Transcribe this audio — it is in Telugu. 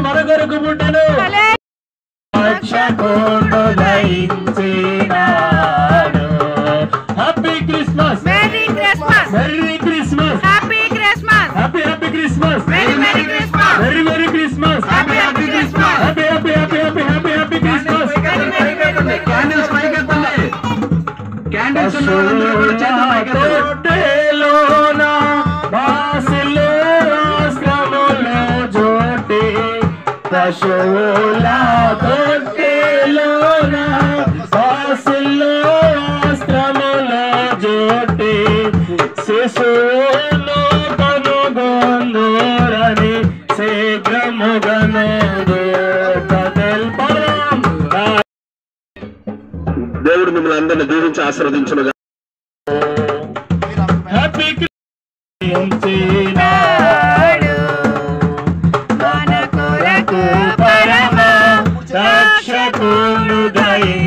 మన కొరకు పుట్టెను రక్షకుడు దయించినాడు. Happy Christmas, merry Christmas, merry Christmas, happy Christmas, happy happy Christmas, very merry Christmas, very merry Christmas, happy happy Christmas, happy happy happy happy happy happy Christmas. Candles పైకెత్తండి, క్యాండిల్స్ తోటలోన బాసిలో ఆశ్రమంలో జోటి పశువుల తోటలోన బాసిలో ఆశ్రమంలో జోటి శిశువును కనుగొందురని శీఘ్రముగను తెలుపరం. దేవుడు మిమ్మల్ని అందరినీ దీవించి ఆశీర్వదించును. హ్యాపీ మన కొరకు పరమ రక్షకుడు దయించినాడు.